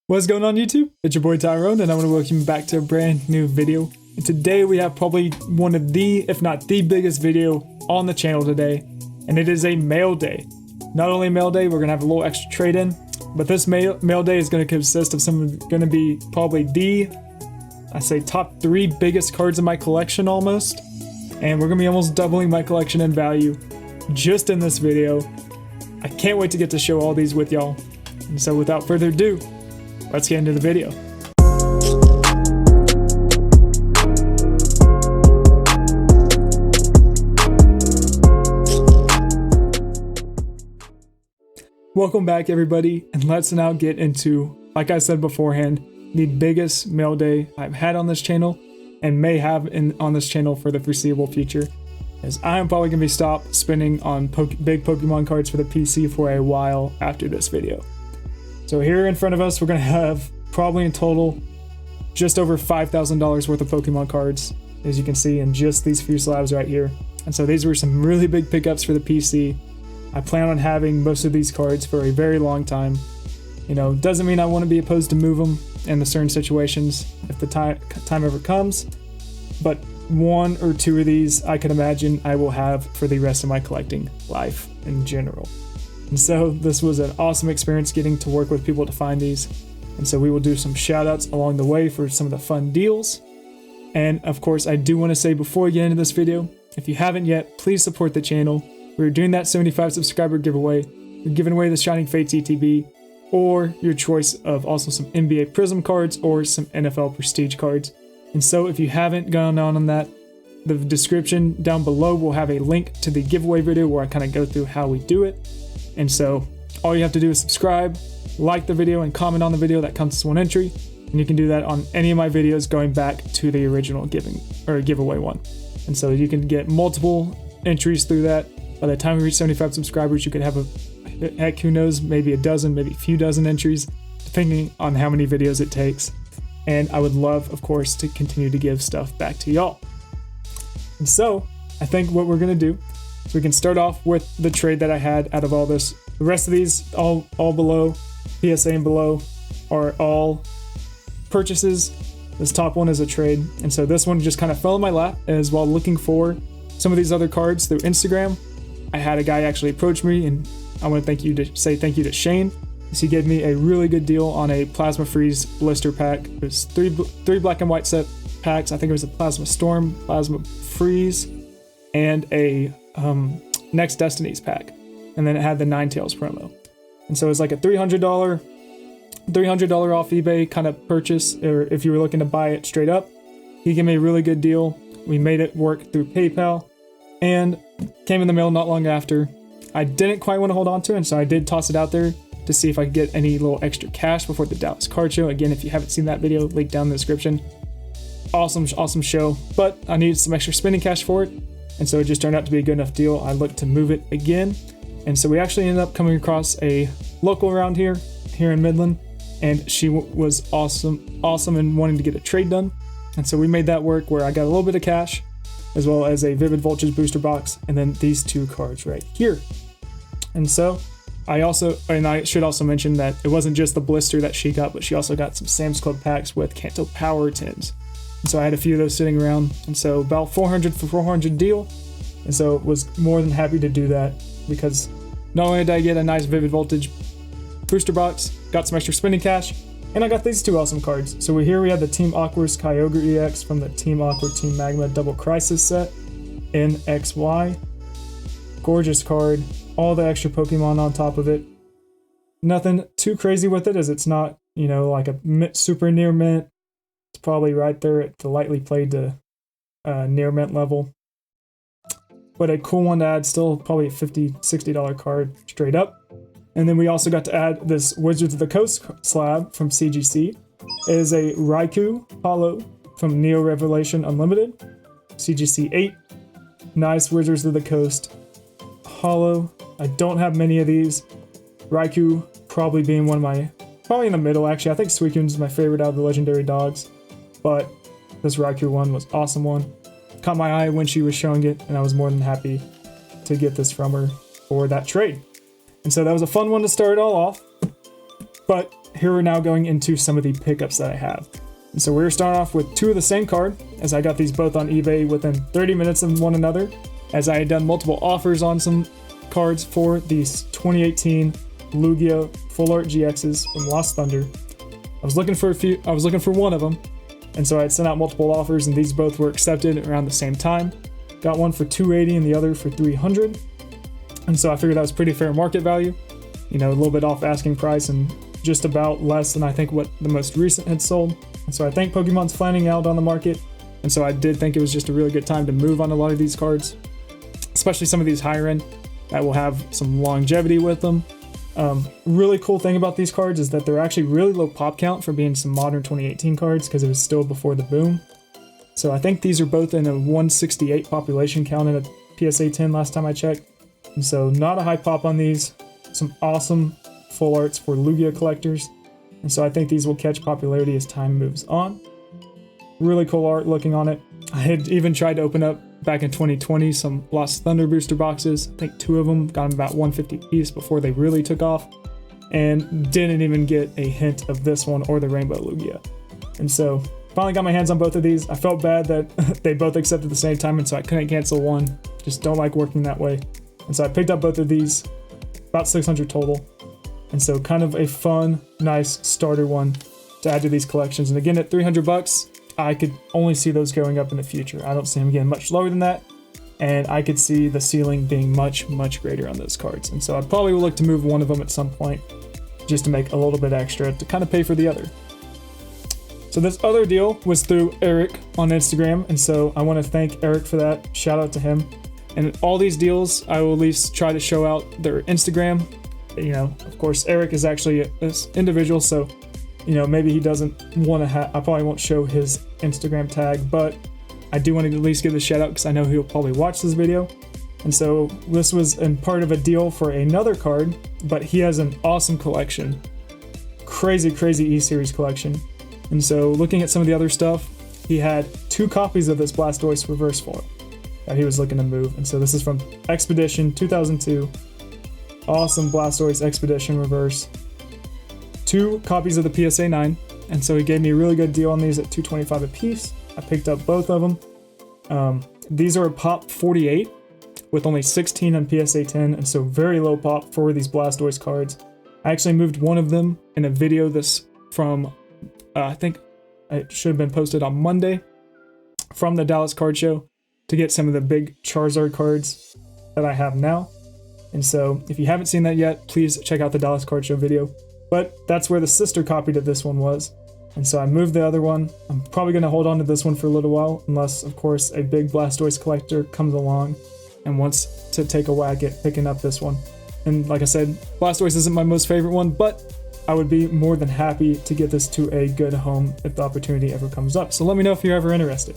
What's going on YouTube? It's your boy Tyrone and I want to welcome you back to a brand new video. And today we have probably one of the, if not the biggest video on the channel today. And it is a mail day. Not only a mail day, we're going to have a little extra trade-in. But this mail day is going to consist of going to be probably I say top 3 biggest cards in my collection almost. And we're going to be almost doubling my collection in value just in this video. I can't wait to get to show all these with y'all. And so without further ado, let's get into the video. Welcome back everybody, and let's now get into, like I said beforehand, the biggest mail day I've had on this channel and may have on this channel for the foreseeable future, as I am probably going to be stopped spending on big Pokemon cards for the PC for a while after this video. So here in front of us, we're going to have probably in total just over $5,000 worth of Pokemon cards, as you can see in just these few slabs right here. And so these were some really big pickups for the PC. I plan on having most of these cards for a very long time. You know, doesn't mean I want to be opposed to move them in the certain situations if the time ever comes, but 1 or 2 of these I can imagine I will have for the rest of my collecting life in general. And so this was an awesome experience getting to work with people to find these. And so we will do some shout outs along the way for some of the fun deals. And of course, I do want to say before we get into this video, if you haven't yet, please support the channel. We're doing that 75 subscriber giveaway. We're giving away the Shining Fates ETB, or your choice of also some NBA Prism cards or some NFL Prestige cards. And so if you haven't gone on that, the description down below will have a link to the giveaway video where I kind of go through how we do it. And so all you have to do is subscribe, like the video, and comment on the video. That counts as 1 entry. And you can do that on any of my videos going back to the original giveaway one. And so you can get multiple entries through that. By the time we reach 75 subscribers, you could have heck, who knows, maybe a dozen, maybe a few dozen entries, depending on how many videos it takes. And I would love, of course, to continue to give stuff back to y'all. And so I think what we're going to do is we can start off with the trade that I had out of all this. The rest of these, all below, PSA and below, are all purchases. This top one is a trade. And so this one just kind of fell in my lap as while looking for some of these other cards through Instagram. I had a guy actually approach me, and I want to say thank you to Shane, as he gave me a really good deal on a Plasma Freeze blister pack. It was three black and white set packs. I think it was a Plasma Storm, Plasma Freeze, and a Next Destinies pack. And then it had the Ninetales promo. And so it was like a $300 off eBay kind of purchase, or if you were looking to buy it straight up. He gave me a really good deal. We made it work through PayPal, and came in the mail not long after. I didn't quite want to hold on to it, and so I did toss it out there to see if I could get any little extra cash before the Dallas card show. Again, if you haven't seen that video, link down in the description. Awesome show, but I needed some extra spending cash for it, and so it just turned out to be a good enough deal. I looked to move it again, and so we actually ended up coming across a local around here in Midland, and she was awesome in wanting to get a trade done. And so we made that work where I got a little bit of cash, as well as a Vivid Voltage booster box, and then these 2 cards right here. And so I should also mention that it wasn't just the blister that she got, but she also got some Sam's Club packs with Kanto Power tins. And so I had a few of those sitting around, and so about 400 for 400 deal. And so was more than happy to do that, because not only did I get a nice Vivid Voltage booster box, got some extra spending cash, and I got these 2 awesome cards. So here we have the Team Aqua's Kyogre EX from the Team Aqua Team Magma Double Crisis set in XY. Gorgeous card. All the extra Pokemon on top of it. Nothing too crazy with it, as it's not, you know, like a super near mint. It's probably right there at the lightly played to near mint level. But a cool one to add, still probably a $50, $60 card straight up. And then we also got to add this Wizards of the Coast slab from CGC. It is a Raikou Holo from Neo Revelation Unlimited, CGC 8. Nice Wizards of the Coast Holo. I don't have many of these. Raikou probably being one of my, probably in the middle actually. I think Suicune's my favorite out of the legendary dogs. But this Raikou one was awesome one. Caught my eye when she was showing it, and I was more than happy to get this from her for that trade. And so that was a fun one to start it all off. But here we're now going into some of the pickups that I have. And so we're starting off with two of the same card, as I got these both on eBay within 30 minutes of one another, as I had done multiple offers on some cards for these 2018 Lugia Full Art GXs from Lost Thunder. I was looking for one of them, and so I had sent out multiple offers, and these both were accepted around the same time. Got one for $280 and the other for $300, and so I figured that was pretty fair market value. You know, a little bit off asking price and just about less than I think what the most recent had sold. And so I think Pokemon's flattening out on the market, and so I did think it was just a really good time to move on a lot of these cards, especially some of these higher end that will have some longevity with them. Really cool thing about these cards is that they're actually really low pop count for being some modern 2018 cards because it was still before the boom. So I think these are both in a 168 population count in a PSA 10 last time I checked. And so not a high pop on these. Some awesome full arts for Lugia collectors. And so I think these will catch popularity as time moves on. Really cool art looking on it. I had even tried to open up back in 2020 some Lost Thunder booster boxes. I think 2 of them got them about 150 piece before they really took off, and didn't even get a hint of this one or the Rainbow Lugia. And so finally got my hands on both of these. I felt bad that they both accepted at the same time, and so I couldn't cancel one. Just don't like working that way. And so I picked up both of these, about 600 total. And so kind of a fun, nice starter one to add to these collections. And again, at 300 bucks, I could only see those going up in the future. I don't see them getting much lower than that, and I could see the ceiling being much, much greater on those cards. And so I'd probably look to move one of them at some point just to make a little bit extra to kind of pay for the other. So this other deal was through Eric on Instagram, and so I want to thank Eric for that. Shout out to him. And all these deals, I will at least try to show out their Instagram. You know, of course, Eric is actually this individual, so you know, maybe he doesn't want to have, I probably won't show his Instagram tag, but I do want to at least give a shout out because I know he'll probably watch this video. And so this was in part of a deal for another card, but he has an awesome collection. Crazy E-Series collection. And so looking at some of the other stuff, he had 2 copies of this Blastoise reverse form that he was looking to move. And so this is from Expedition 2002. Awesome Blastoise Expedition reverse. 2 copies of the PSA 9, and so he gave me a really good deal on these at $225 a piece. I picked up both of them. These are a pop 48 with only 16 on PSA 10, and so very low pop for these Blastoise cards. I actually moved one of them in a video this from, I think it should have been posted on Monday from the Dallas card show to get some of the big Charizard cards that I have now. And so if you haven't seen that yet, please check out the Dallas card show video. But that's where the sister copy to this one was. And so I moved the other one. I'm probably going to hold on to this one for a little while, unless, of course, a big Blastoise collector comes along and wants to take a whack at picking up this one. And like I said, Blastoise isn't my most favorite one, but I would be more than happy to get this to a good home if the opportunity ever comes up. So let me know if you're ever interested.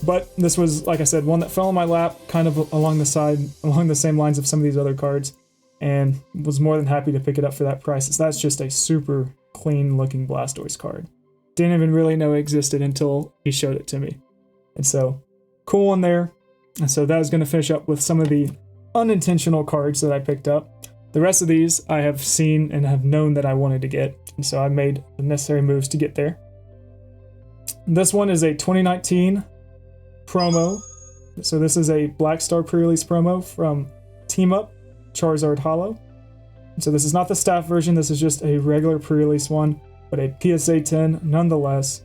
But this was, like I said, one that fell in my lap, kind of along the same lines of some of these other cards, and was more than happy to pick it up for that price. So that's just a super clean looking Blastoise card. Didn't even really know it existed until he showed it to me. And so, cool one there. And so that was going to finish up with some of the unintentional cards that I picked up. The rest of these I have seen and have known that I wanted to get. And so I made the necessary moves to get there. This one is a 2019 promo. So this is a Black Star pre-release promo from Team Up Charizard Holo. So this is not the staff version, this is just a regular pre-release one, but a PSA 10 nonetheless.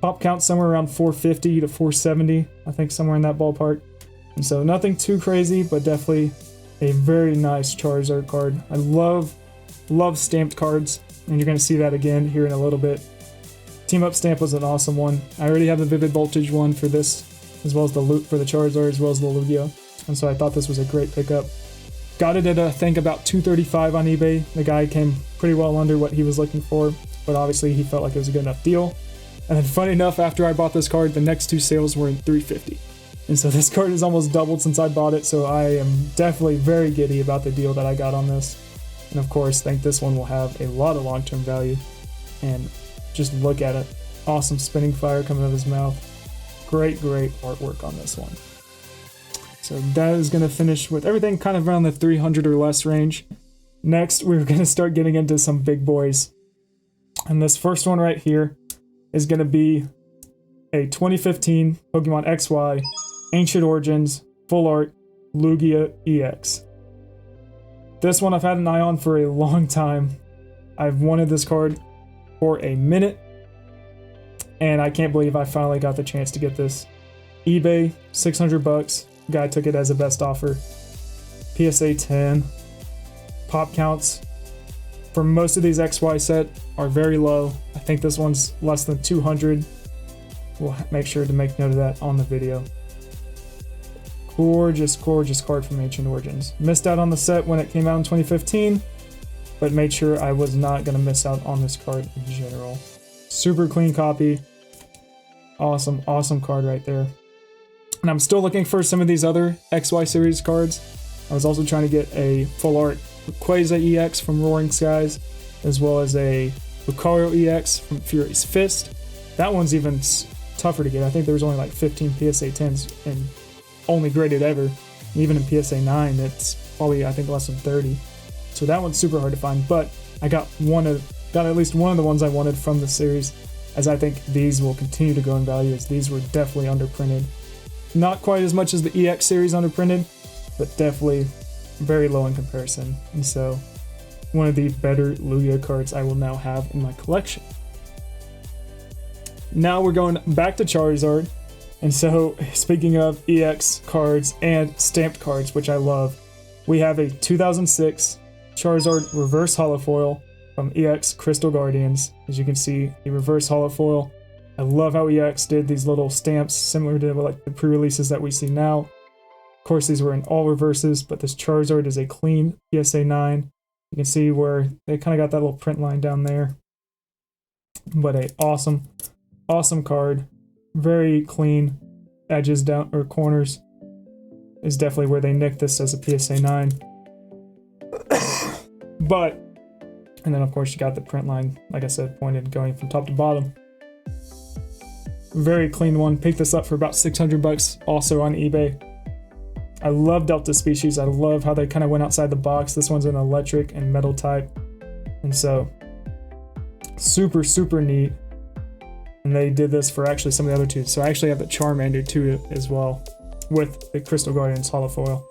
Pop count somewhere around 450 to 470, I think somewhere in that ballpark. And so nothing too crazy, but definitely a very nice Charizard card. I love stamped cards, and you're going to see that again here in a little bit. Team Up stamp was an awesome one. I already have the Vivid Voltage one for this, as well as the loot for the Charizard, as well as the Lugia. And so I thought this was a great pickup. Got it at, I think, about $235 on eBay. The guy came pretty well under what he was looking for, but obviously he felt like it was a good enough deal. And then funny enough, after I bought this card, the next 2 sales were in $350. And so this card has almost doubled since I bought it, so I am definitely very giddy about the deal that I got on this. And of course, think this one will have a lot of long-term value. And just look at it. Awesome spinning fire coming out of his mouth. Great artwork on this one. So that is going to finish with everything kind of around the 300 or less range. Next, we're going to start getting into some big boys. And this first one right here is going to be a 2015 Pokemon XY Ancient Origins Full Art Lugia EX. This one I've had an eye on for a long time. I've wanted this card for a minute, and I can't believe I finally got the chance to get this. eBay, $600. Guy took it as a best offer. PSA 10. Pop counts for most of these XY set are very low. I think this one's less than 200. We'll make sure to make note of that on the video. Gorgeous, gorgeous card from Ancient Origins. Missed out on the set when it came out in 2015, but made sure I was not going to miss out on this card in general. Super clean copy. Awesome, awesome card right there. And I'm still looking for some of these other XY series cards. I was also trying to get a full art Crazyest EX from Roaring Skies, as well as a Lucario EX from Fury's Fist. That one's even tougher to get. I think there was only like 15 PSA 10s and only graded ever. Even in PSA 9, it's probably, I think, less than 30. So that one's super hard to find, but I got at least one of the ones I wanted from the series, as I think these will continue to go in value, as these were definitely underprinted. Not quite as much as the EX series underprinted, but definitely very low in comparison. And so one of the better Lugia cards I will now have in my collection. Now we're going back to Charizard. And so, speaking of EX cards and stamped cards, which I love, we have a 2006 Charizard Reverse Holofoil from EX Crystal Guardians. As you can see, the Reverse Holofoil. I love how EX did these little stamps similar to like the pre-releases that we see now. Of course, these were in all reverses, but this Charizard is a clean PSA 9. You can see where they kind of got that little print line down there. But a awesome, awesome card. Very clean. Edges down, or corners, is definitely where they nicked this as a PSA 9. But, and then of course you got the print line, like I said, pointed going from top to bottom. Very clean one. Picked this up for about $600 also on eBay. I love Delta Species. I love how they kind of went outside the box. This one's an electric and metal type. And so, super, super neat. And they did this for actually some of the other two. So I actually have the Charmander too as well, with the Crystal Guardians holofoil.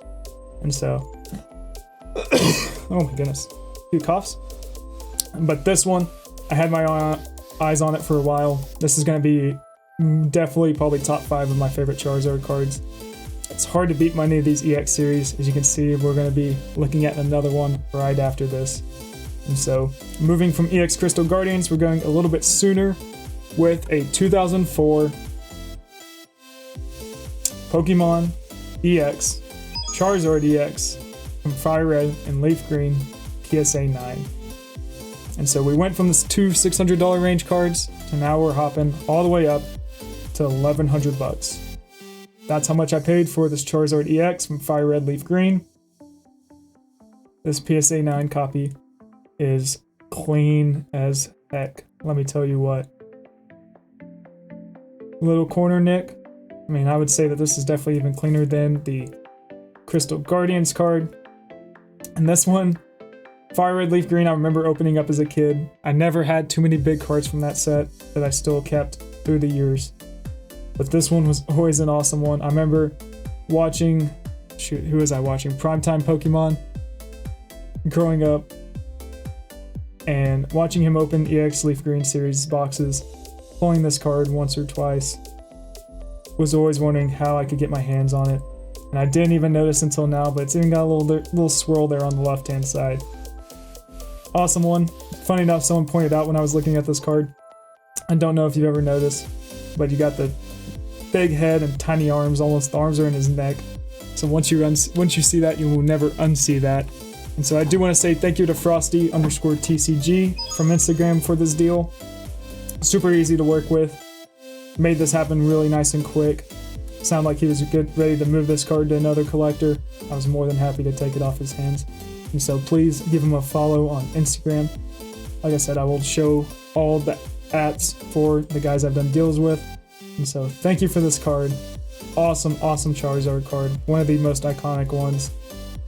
And so, oh my goodness, a few coughs. But this one, I had my eyes on it for a while. This is going to be definitely probably top 5 of my favorite Charizard cards. It's hard to beat many of these EX series. As you can see, we're going to be looking at another one right after this. And so, moving from EX Crystal Guardians, we're going a little bit sooner with a 2004 Pokemon EX, Charizard EX from Fire Red and Leaf Green, PSA 9. And so we went from this two $600 range cards to now we're hopping all the way up to $1,100. That's how much I paid for this Charizard EX from Fire Red Leaf Green. This PSA 9 copy is clean as heck. Let me tell you what. Little corner nick. I mean, I would say that this is definitely even cleaner than the Crystal Guardians card. And this one, Fire Red Leaf Green, I remember opening up as a kid. I never had too many big cards from that set that I still kept through the years. But this one was always an awesome one. I remember watching, shoot, who was I watching? Primetime Pokemon growing up and watching him open EX Leaf Green series boxes, pulling this card once or twice. Was always wondering how I could get my hands on it. And I didn't even notice until now, but it's even got a little swirl there on the left-hand side. Awesome one. Funny enough, someone pointed out when I was looking at this card, I don't know if you've ever noticed, but you got the big head and tiny arms, almost the arms are in his neck. So once you see that, you will never unsee that. And so I do want to say thank you to Frosty_TCG from Instagram for this deal. Super easy to work with. Made this happen really nice and quick. Sounded like he was ready to move this card to another collector. I was more than happy to take it off his hands. And so please give him a follow on Instagram. Like I said, I will show all the ats for the guys I've done deals with. And so thank you for this card. Awesome, awesome Charizard card. One of the most iconic ones.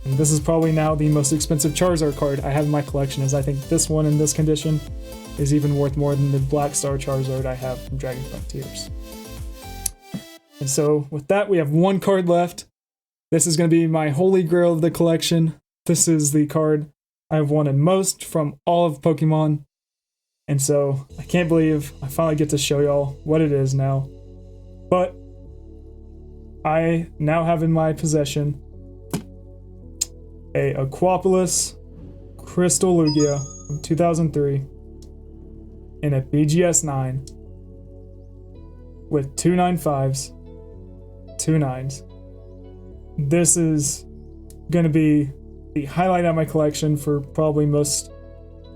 And this is probably now the most expensive Charizard card I have in my collection, as I think this one in this condition is even worth more than the Black Star Charizard I have from Dragon Frontiers. And so with that, we have one card left. This is going to be my holy grail of the collection. This is the card I've wanted most from all of Pokemon. And so I can't believe I finally get to show y'all what it is now. But I now have in my possession a Aquapolis Crystal Lugia from 2003 in a BGS 9 with 2 9/5s, 2 9s. This is going to be the highlight of my collection for probably most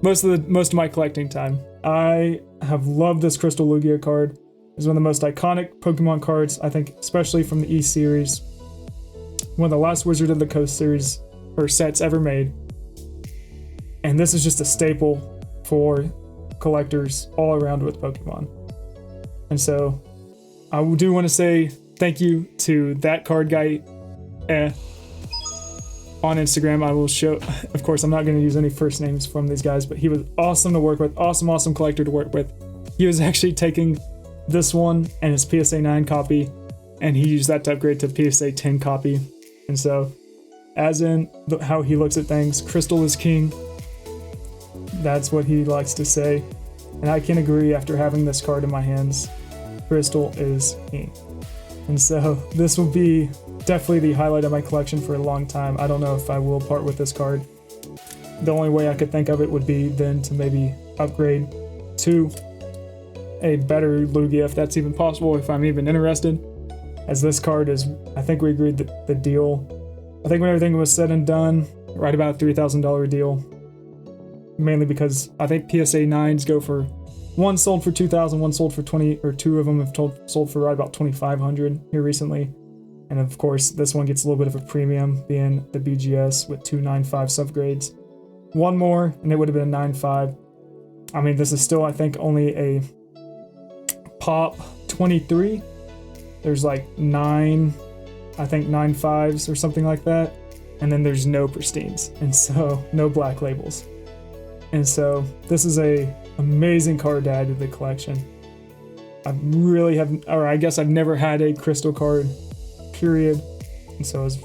of my collecting time. I have loved this Crystal Lugia card. It's one of the most iconic Pokemon cards, I think, especially from the E series. One of the last Wizard of the Coast series or sets ever made. And this is just a staple for collectors all around with Pokemon. And so I do want to say thank you to that card guy on Instagram. I will show, of course, I'm not going to use any first names from these guys, but he was awesome to work with, awesome collector to work with. He was actually taking this one and his PSA 9 copy, and he used that to upgrade to PSA 10 copy. And so, as in how he looks at things, Crystal is king. That's what he likes to say. And I can agree after having this card in my hands, Crystal is king. And so this will be definitely the highlight of my collection for a long time. I don't know if I will part with this card. The only way I could think of it would be then to maybe upgrade to a better Lugia, if that's even possible, if I'm even interested. As this card is, I think we agreed that the deal, I think when everything was said and done, right about a $3,000 deal. Mainly because I think PSA 9s go for, one sold for $2,000, one sold for 20, or two of them have sold for right about $2,500 here recently. And of course, this one gets a little bit of a premium, being the BGS with 2 9/5 subgrades. One more, and it would have been a 9/5. I mean, this is still, I think, only a Pop 23. There's like 9 9/5s or something like that. And then there's no pristines, and so no black labels. And so this is a amazing card to add to the collection. I really have, or I guess I've never had a crystal card, period. And so it's,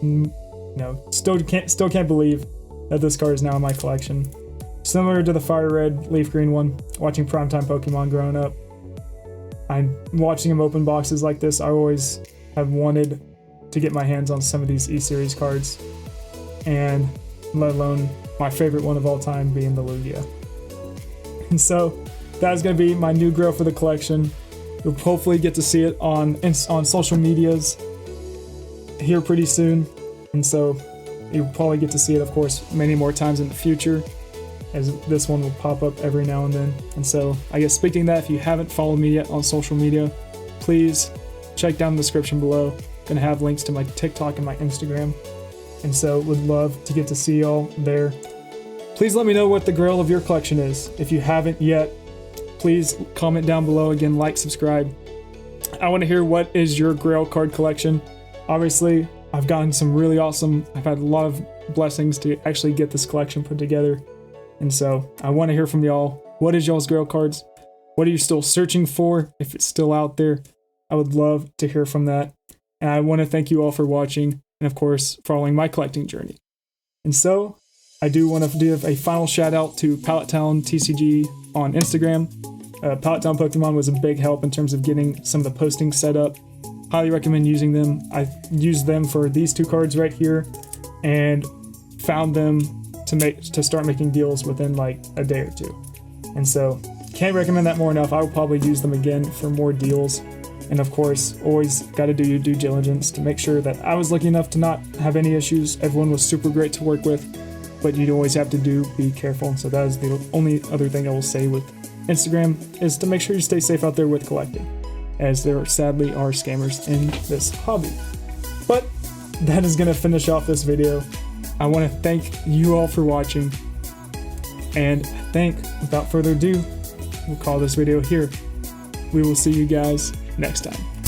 still can't believe that this card is now in my collection. Similar to the Fire Red Leaf Green one, watching Primetime Pokemon growing up. I'm watching them open boxes like this. I always have wanted to get my hands on some of these E-Series cards, and let alone my favorite one of all time being the Lugia. And so that is going to be my new grail for the collection. You'll hopefully get to see it on social medias here pretty soon. And so you'll probably get to see it, of course, many more times in the future, as this one will pop up every now and then. And so I guess speaking of that, if you haven't followed me yet on social media, please check down the description below. Gonna have links to my TikTok and my Instagram. And so would love to get to see y'all there. Please let me know what the grail of your collection is. If you haven't yet, please comment down below. Again, like, subscribe. I want to hear what is your grail card collection. Obviously, I've gotten some really awesome, I've had a lot of blessings to actually get this collection put together. And so I want to hear from y'all. What is y'all's grail cards? What are you still searching for? If it's still out there, I would love to hear from that. And I want to thank you all for watching, and of course, following my collecting journey. And so I do want to give a final shout out to Pallet Town TCG on Instagram. Pallet Town Pokemon was a big help in terms of getting some of the postings set up. Highly recommend using them. I used them for these two cards right here, and found them to start making deals within like a day or two. And so can't recommend that more enough. I will probably use them again for more deals. And of course, always got to do your due diligence to make sure that I was lucky enough to not have any issues. Everyone was super great to work with, but you'd always have to be careful. So that is the only other thing I will say with Instagram, is to make sure you stay safe out there with collecting, as there sadly are scammers in this hobby. But that is going to finish off this video. I want to thank you all for watching, and I think without further ado, we'll call this video here. We will see you guys next time.